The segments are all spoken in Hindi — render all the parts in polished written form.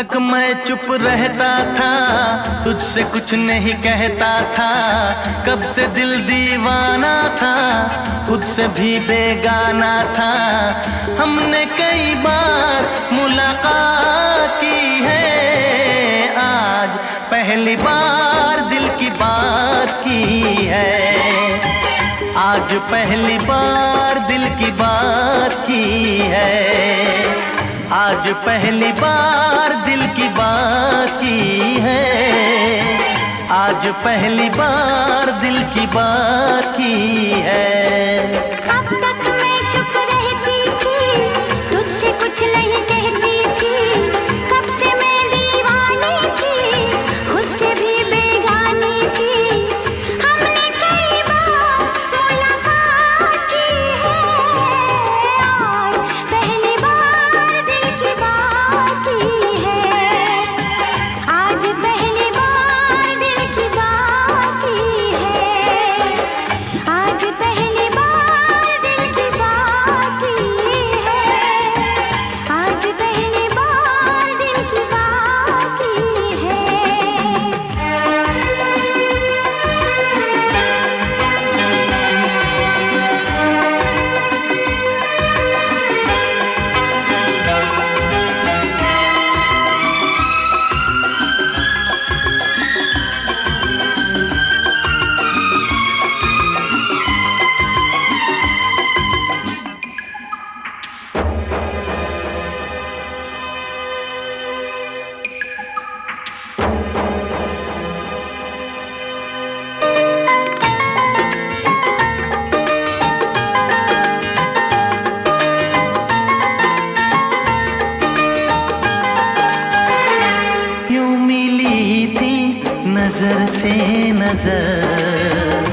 तक मैं चुप रहता था, तुझसे कुछ नहीं कहता था। कब से दिल दीवाना था, खुद से भी बेगाना था। हमने कई बार मुलाकात की है, आज पहली बार दिल की बात की है। आज पहली बार दिल की बात की है। आज पहली बार दिल की बात की है। आज पहली बार दिल की बात की है। अब तक मैं चुप रहती थी, तुझसे कुछ नहीं कहती थी। कब से मैं दीवानी थी, खुद से भी बेगानी थी। हमने कई बार मुलाकात की है, आज पहली बार दिल की बात की है। आज पहली बार दिल की बात की है। आज पहली बार दिल की बात की है। आज पहली बार दिल की बात की है। यूं मिली थी नजर से नजर,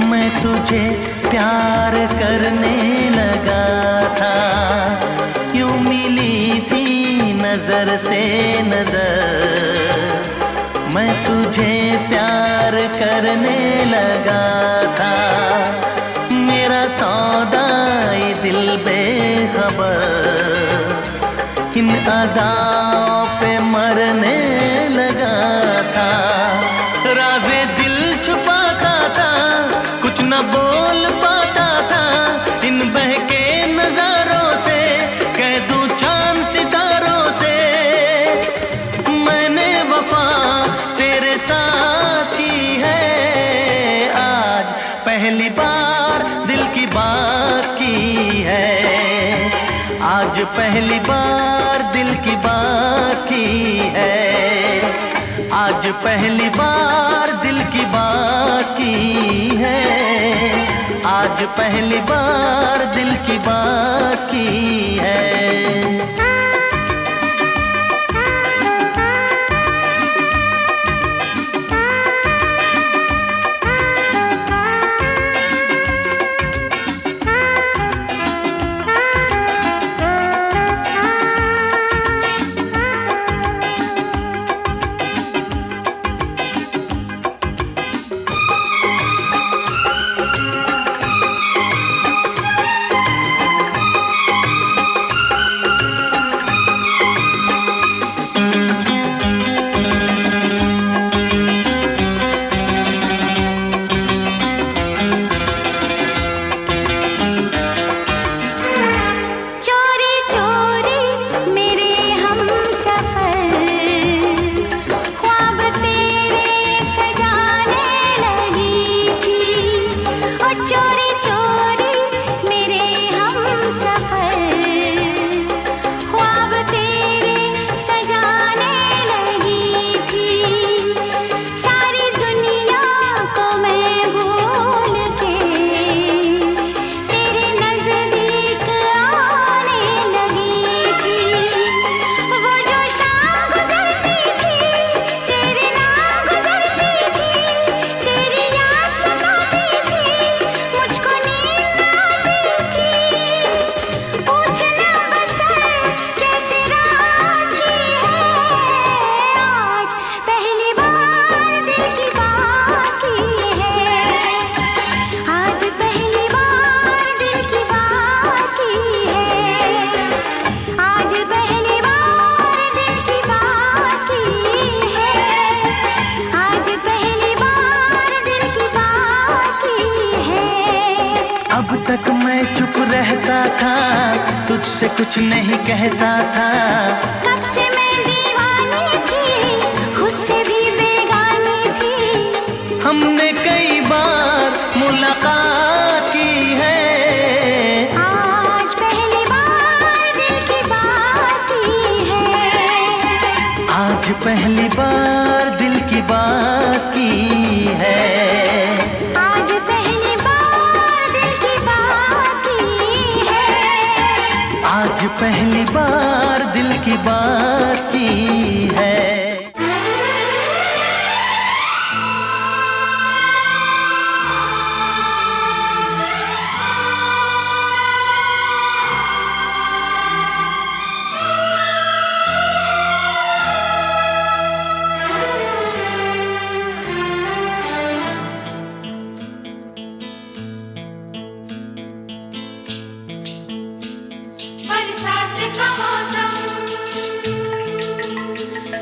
मैं तुझे प्यार करने लगा था। यूं मिली थी नजर से नजर, मैं तुझे प्यार करने लगा था। मेरा सौदाई दिल बेखबर किन अदाओं पे मरने लगा था। राज़े दिल छुपाता था, कुछ न बोल पाता था। इन बहके नजारों से कह दूं चांद सितारों से, मैंने वफा तेरे साथ की है। आज पहली बार दिल की बात की है। आज पहली बार दिल की बात की है। आज पहली बार दिल की बात की है। आज पहली बार दिल की बात की है। से कुछ नहीं कहता था। कब से मैं दीवानी थी, खुद से भी बेगानी थी। हमने कई बार मुलाकात की है, आज पहली बार दिल की बात की है। आज पहली बार दिल की बात की है। आज पहली बार दिल की बात की है। आज पहली बार दिल की बात की है। बरसात का मौसम,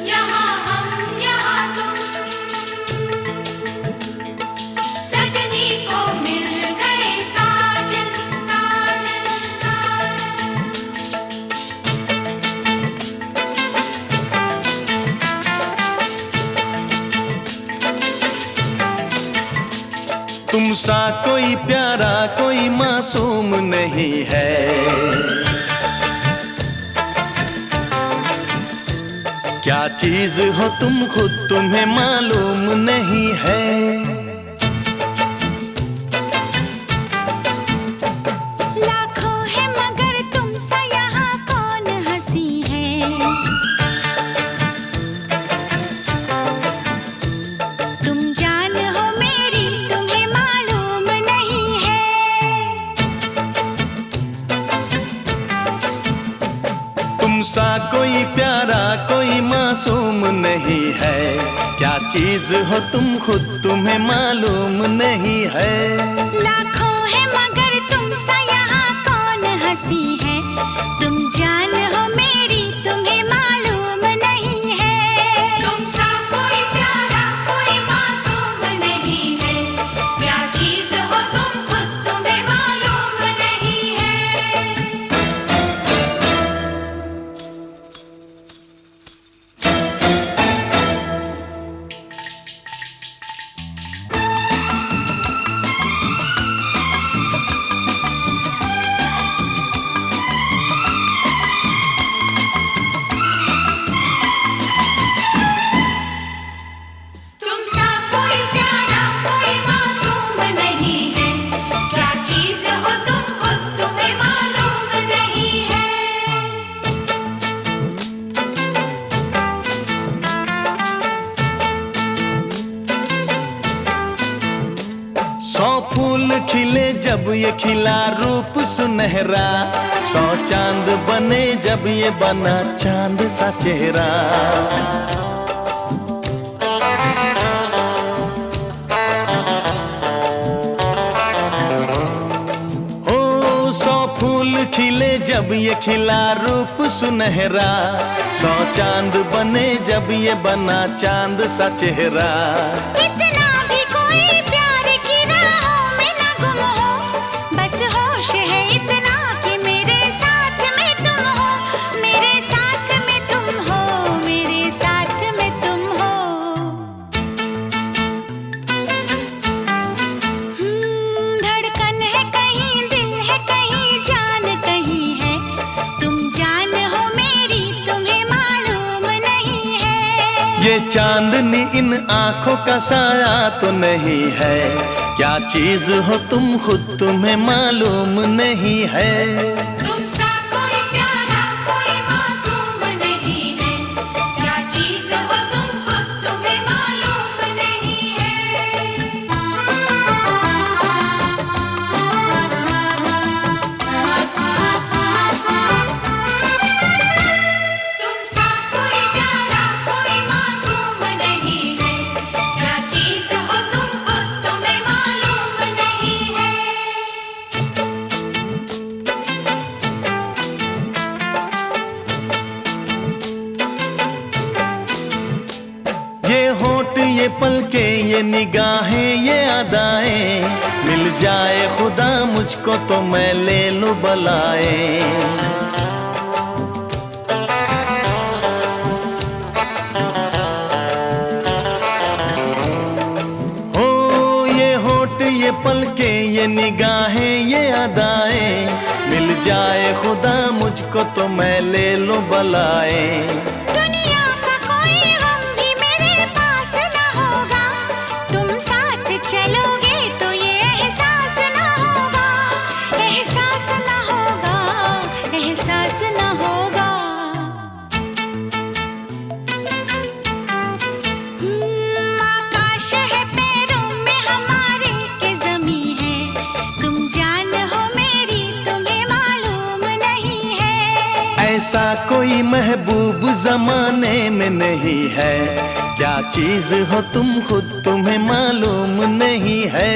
यहाँ हम यहाँ तुम, सजनी को मिल गए साजन साजन साजन। तुम सा कोई प्यारा कोई मासूम नहीं है। क्या चीज हो तुम खुद तुम्हें मालूम नहीं है। लाखों है मगर तुम सा यहाँ कौन हंसी है। तुम जान हो मेरी तुम्हें मालूम नहीं है। तुम सा कोई प्यारा कोई मासूम नहीं है। क्या चीज हो तुम खुद तुम्हें मालूम नहीं है। लाखों है मगर तुम सा यहाँ कौन हंसी है। तुम जान हो मेरी तुम्हें मालूम नहीं है। तुम सा कोई प्यारा कोई मासूम नहीं है। क्या चीज हो तुम खुद तुम्हें मालूम नहीं है। तुम सा कोई प्यारा कोई मासूम नहीं है। क्या चीज हो तुम खुद तुम्हें मालूम नहीं है। सौ फूल खिले जब ये खिला रूप सुनहरा। 100 चांद बने जब ये बना चांद सा चेहरा। ओ 100 फूल खिले जब ये खिला रूप सुनहरा। 100 चांद बने जब ये बना चांद सा चेहरा। इतना भी कोई प्यार की राहों में ना गुम हो। बस होश है इतना कि मेरे साथ में तुम हो। मेरे साथ में तुम हो। मेरे साथ में तुम हो। धड़कन है कहीं दिल है कहीं जान कहीं है। तुम जान हो मेरी तुम्हें मालूम नहीं है। ये चांदनी इन आंखों का साया तो नहीं है। क्या चीज हो तुम खुद तुम्हें मालूम नहीं है। तुम सा कोई प्यारा कोई मासूम नहीं है। क्या चीज हो तुम खुद तुम्हें मालूम नहीं है। तुम सा कोई प्यारा कोई मासूम नहीं है। क्या चीज हो तुम खुद तुम्हें मालूम नहीं है। ये होठ ये पलके ये निगाहें ये अदाएं। मिल जाए खुदा मुझको तो मैं ले लूं बलाएं। मुझको तो मैं ले लूं बलाए। दुनिया का कोई गम भी मेरे पास ना होगा, तुम साथ चलोगे तो ये एहसास ना होगा, एहसास ना होगा, एहसास ना होगा। आकाश है पैरों में हमारे के ज़मीं है, तुम जान हो मेरी तुम्हें मालूम नहीं है। ऐसा कोई महबूब जमाने में नहीं है, क्या चीज हो तुम खुद तुम्हें मालूम नहीं है।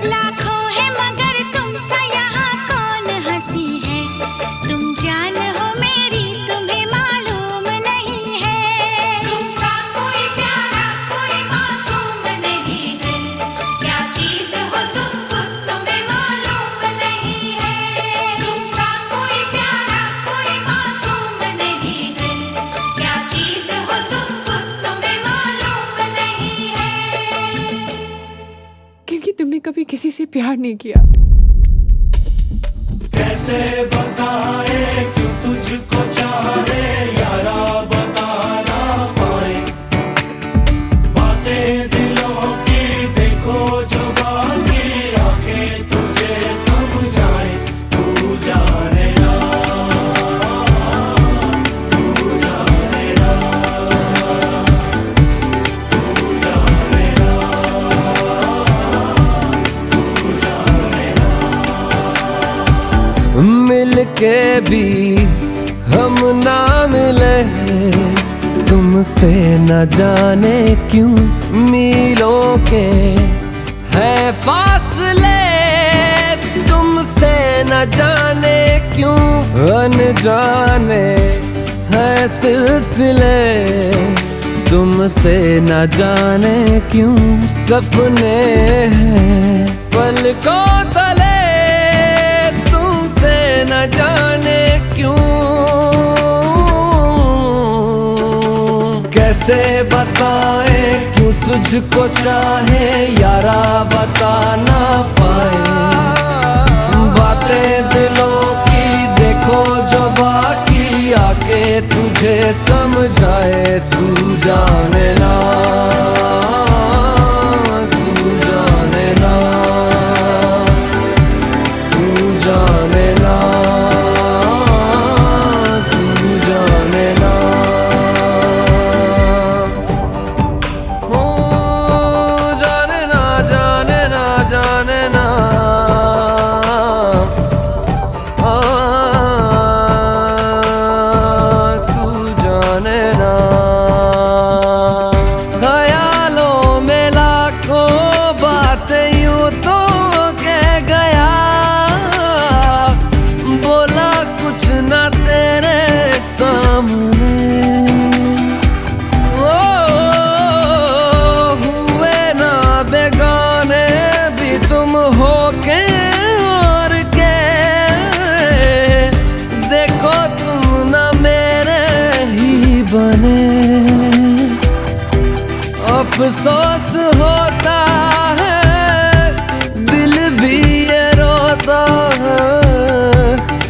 लाखों है मगर तुम सा यहाँ कौन हंसी है, तुम जान हो मेरी तुम्हें मालूम नहीं है। तुम सा कोई प्यारा कोई मासूम नहीं है, क्या चीज हो तुम खुद तुम्हें मालूम नहीं है। तुम सा कोई प्यारा कोई मासूम नहीं है, क्या चीज हो तुम खुद तुम्हें मालूम नहीं है। क्योंकि तुमने कभी किसी से प्यार नहीं किया। कैसे बताए क्यों तुझको चाहे यारा, बता ना पाए बातें दिलों की, देखो जो बाकी आंखें तुझे समझाए। तू जाने ना, तू जाने ना, तू जाने ना, तू जाने ना। मिल के भी हम ना मिले, तुमसे न जाने क्यों मीलों के है फासले, तुमसे न जाने क्यों अनजाने है सिलसिले, तुमसे न जाने क्यों सपने हैं पलकों तले, तुमसे न जाने क्यों। कैसे बताए क्यों तुझको चाहे यारा, बता ना पाए बातें दिलों की, देखो जो बाकी आके तुझे समझाए। तू जाने ना, तू जाने ना, तू जाने ना, तू जाने ना। हो जाने ना, जाने ना, जाने ना, तू जाने ना। ख्यालों में लाखों बातें यूं तो कह गया, बोला कुछ ना तेरे सामने। ओ हुए ना बेगाने भी तुम हो के और के, देखो तुम ना मेरे ही बने। अफसोस होता है दिल भी ये रोता है,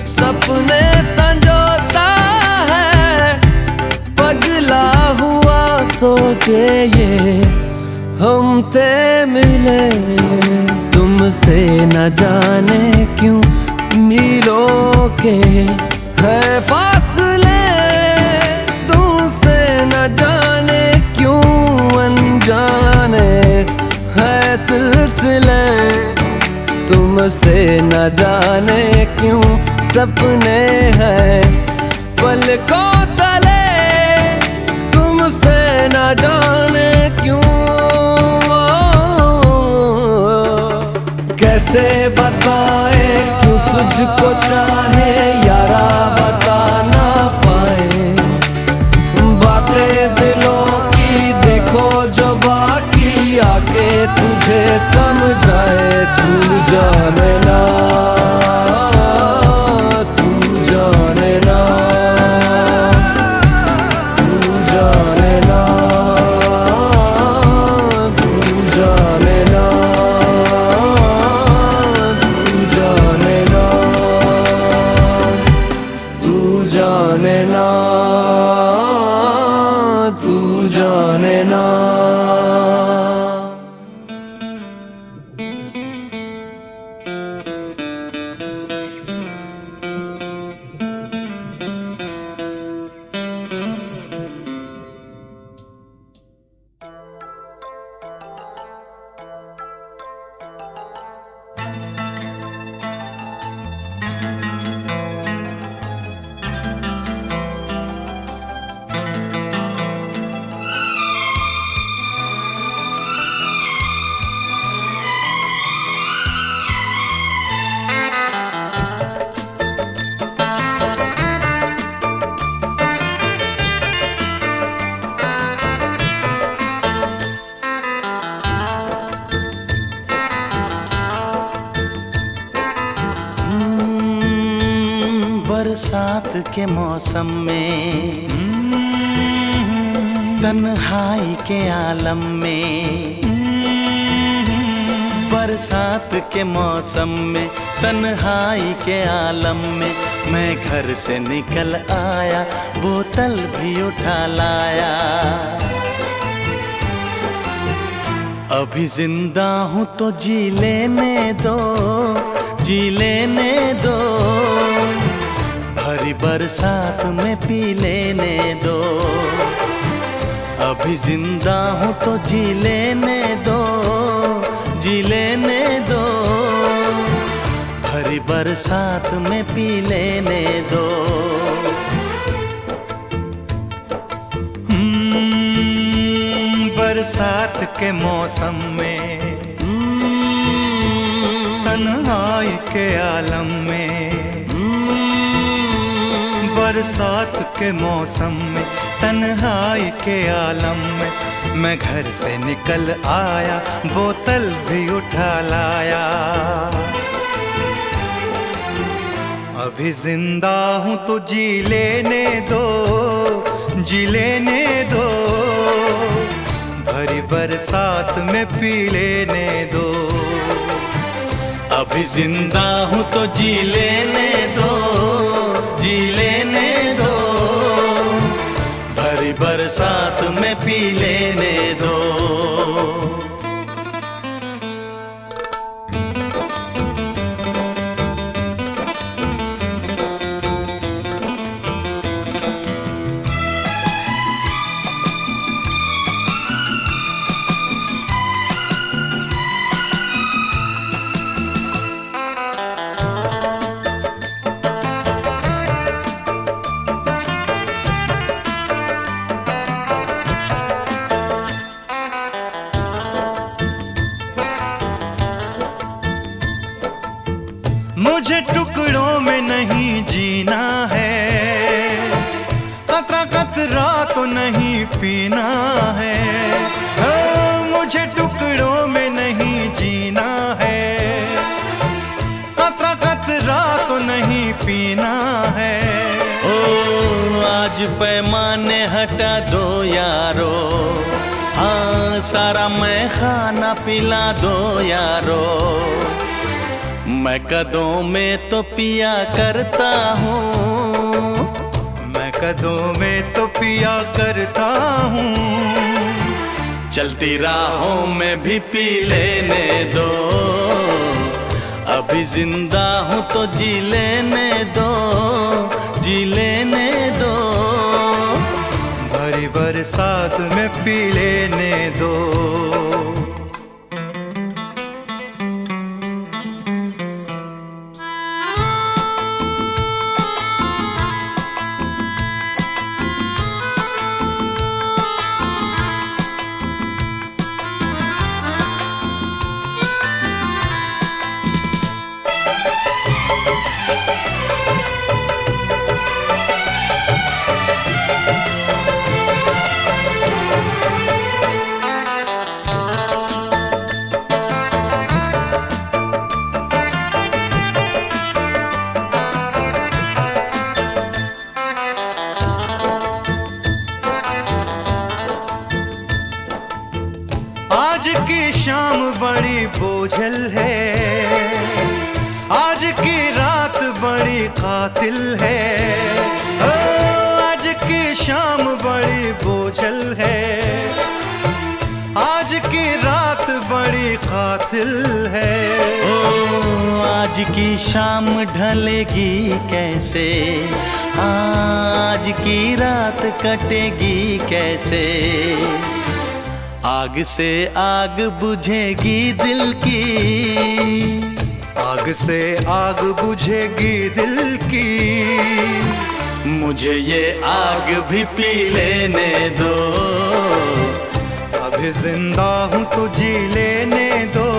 सपने संजोता है पगला हुआ सोचे ये हम ते मिले। तुमसे न जाने क्यों मीलों के है फासले, तुमसे न जाने क्यों अनजाने है सिलसिले, तुमसे न जाने क्यों सपने हैं पलकों तले, तुमसे न जाने क्यों। कैसे बताए क्यों तुझको चाहे यारा, बता ना पाए बातें दिलों की, देखो जो बाकी आके तुझे समझाए। तू जाने ना, तू जाने ना, तू जाने ना, तू जाने ना, तू जाने ना। जाने ना, तू जाने ना। बरसात के मौसम में, तन्हाई के आलम में, बरसात के मौसम में, तन्हाई के आलम में, मैं घर से निकल आया, बोतल भी उठा लाया। अभी जिंदा हूँ तो जी लेने दो, जी लेने दो, भरी बरसात में पी लेने दो। अभी जिंदा हूँ तो जी लेने दो, जी लेने दो, भरी बरसात में पी लेने दो। बरसात के मौसम में, तन्हाई के आलम में, बरसात के मौसम में, तन्हाई के आलम में, मैं घर से निकल आया, बोतल भी उठा लाया। अभी जिंदा हूँ तो जी लेने दो, जी लेने दो, भरी बरसात में पी लेने दो। अभी जिंदा हूँ तो जी लेने दो, जी लेने दो, भरी बरसात में पी लेने दो। मुझे टुकड़ों में नहीं जीना है, कतरा कतरा तो नहीं पीना है। मुझे टुकड़ों में नहीं जीना है, कतरा कतरा तो नहीं पीना है। ओ आज पैमाने हटा दो यारो, हाँ सारा मैं खाना पिला दो यारो। मैं कदों में तो पिया करता हूँ, मैं कदों में तो पिया करता हूँ, चलती राहों में भी पी लेने दो। अभी जिंदा हूँ तो जी लेने दो, जी लेने दो, भरी बरसात में पी लेने दो। आज की शाम बड़ी बोझल है, आज की रात बड़ी कातिल है। ढलेगी कैसे, आज की रात कटेगी कैसे। आग से आग बुझेगी दिल की, आग से आग बुझेगी दिल की। मुझे ये आग भी पी लेने दो। अभी जिंदा हूँ तो जी लेने दो,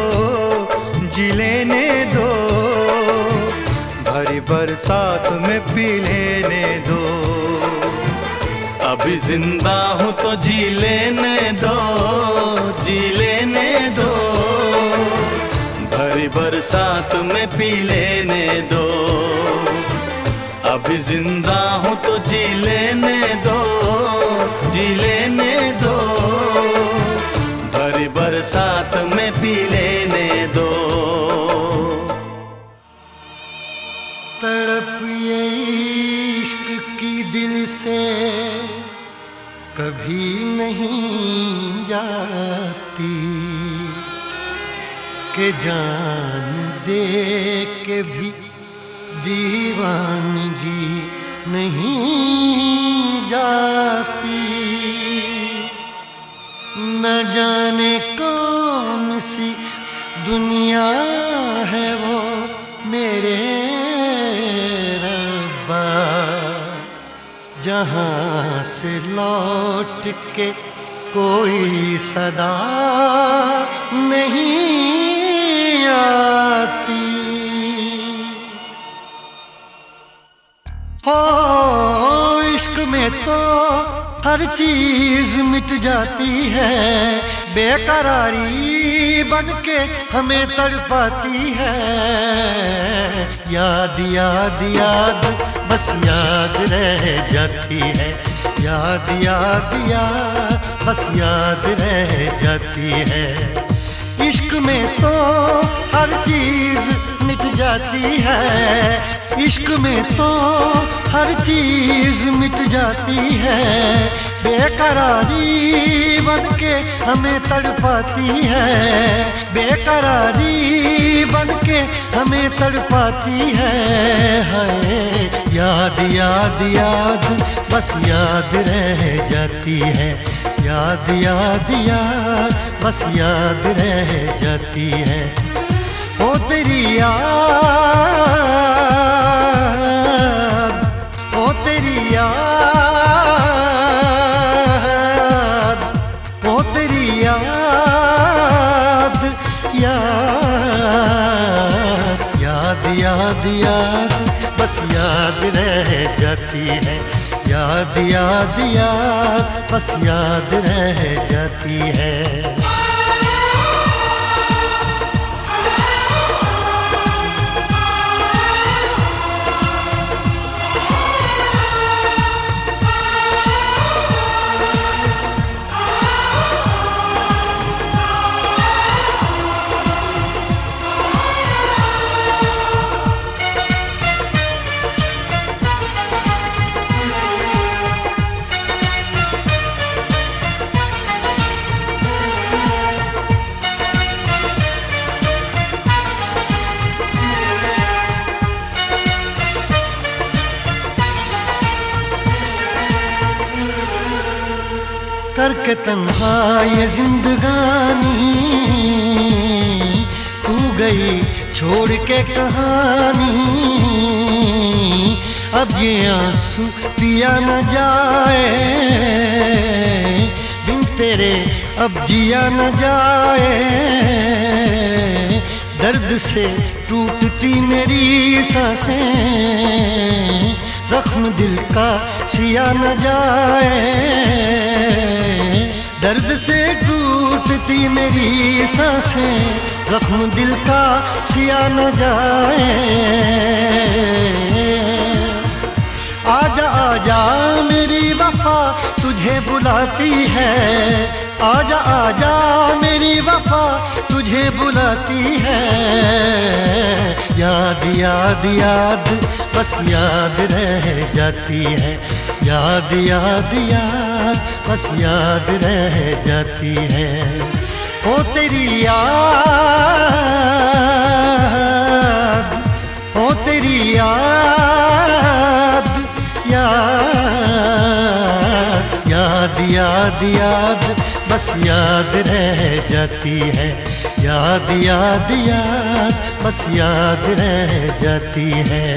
जी लेने दो। भरी बरसात में पी लेने दो। अभी जिंदा हूँ तो जी लेने दो, जी लेने दो। भरी बरसात में पी लेने दो। अभी जिंदा हूँ तो जी लेने दो, जी लेने दो। भरी बरसात में पी लेने दो। तड़प ये इश्क की दिल से कभी नहीं जाती, कि जान दे के भी दीवानगी नहीं जाती। न जाने कौन सी दुनिया है वो मेरे रब्बा, जहाँ से लौट के कोई सदा नहीं आती। हो इश्क में तो हर चीज मिट जाती है, बेकरारी बन के हमें तड़पाती है। याद याद याद बस याद रह जाती है, याद याद याद बस याद रह जाती है। इश्क में तो हर चीज मिट जाती है, इश्क में तो हर चीज मिट जाती है। बेकरारी बन के हमें तड़पाती है, बेकरारी बन के हमें तड़पाती है। हाय याद याद याद बस याद रह जाती है, याद याद याद बस याद रह जाती है। ओ तेरी याद, ओ तेरी याद, ओ तेरी याद, याद याद याद याद बस याद रह जाती है, याद याद याद बस याद रह जाती है। करके तन्हा ये जिंदगानी, तू गई छोड़ के कहानी। अब ये आंसू पिया न जाए, बिन तेरे अब जिया न जाए। दर्द से टूटती मेरी सांसें, जख्म दिल का सिया न जाए। दर्द से टूटती मेरी सांसें, जख्म दिल का सिया न जाए। आजा आजा मेरी वफा तुझे बुलाती है, आजा आजा मेरी वफा तुझे बुलाती है। याद याद याद बस याद रह जाती है, याद याद याद बस याद रह जाती है। ओ तेरी याद, ओ तेरी याद याद याद याद याद बस याद रह जाती है, याद याद याद बस याद रह जाती है।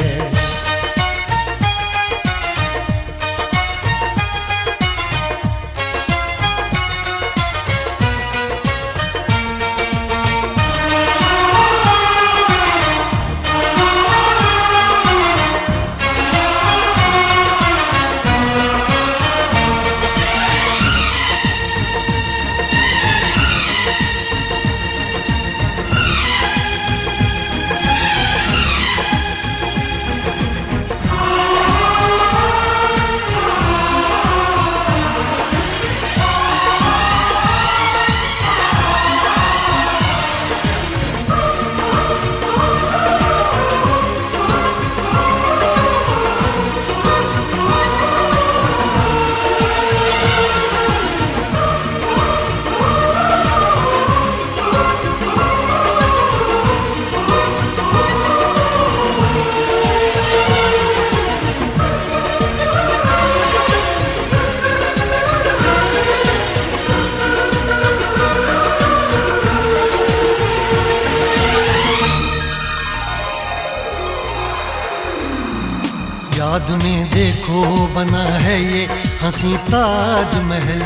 याद में देखो बना है ये हंसी ताजमहल,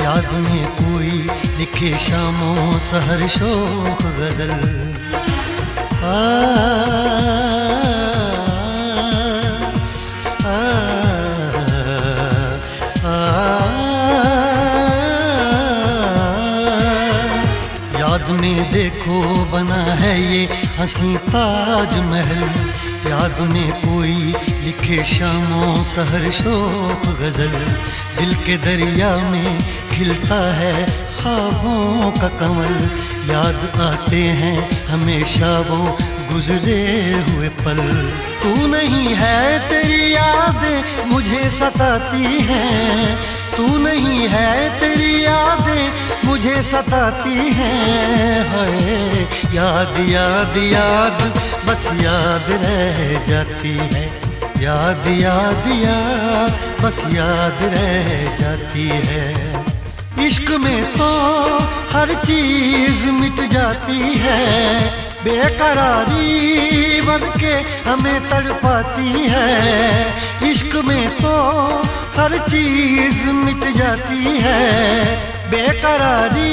याद में कोई लिखे शामों सहर शोख गजल। आ, आ, आ, याद में देखो बना है ये हंसी ताजमहल, याद में कोई लिखे शामों सहर शोख गजल। दिल के दरिया में खिलता है ख्वाबों का कमल, याद आते हैं हमेशा वो गुजरे हुए पल। तू नहीं है तेरी यादें मुझे सताती हैं, तू नहीं है तेरी यादें मुझे सताती हैं। हाय याद याद याद बस याद रह जाती है, याद याद याद बस याद रह जाती है। इश्क में तो हर चीज मिट जाती है, बेकरारी बन के हमें तड़पाती है। इश्क में तो हर चीज मिट जाती है, बेकरारी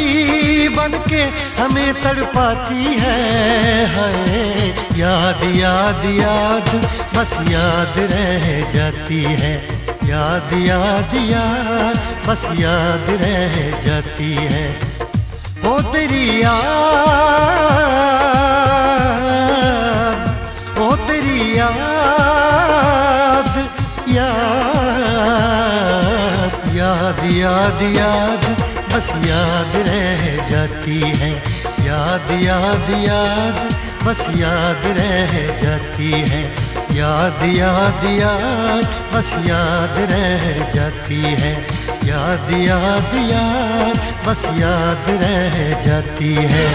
बन के हमें तड़पाती है। हाय याद याद याद बस याद रह जाती है, याद याद याद बस याद रह जाती है। ओ तेरी याद, ओ तेरी याद याद याद याद याद बस याद रह जाती है, याद याद याद बस याद रह जाती है। याद याद याद बस याद रह जाती है, याद याद याद बस याद रह जाती है।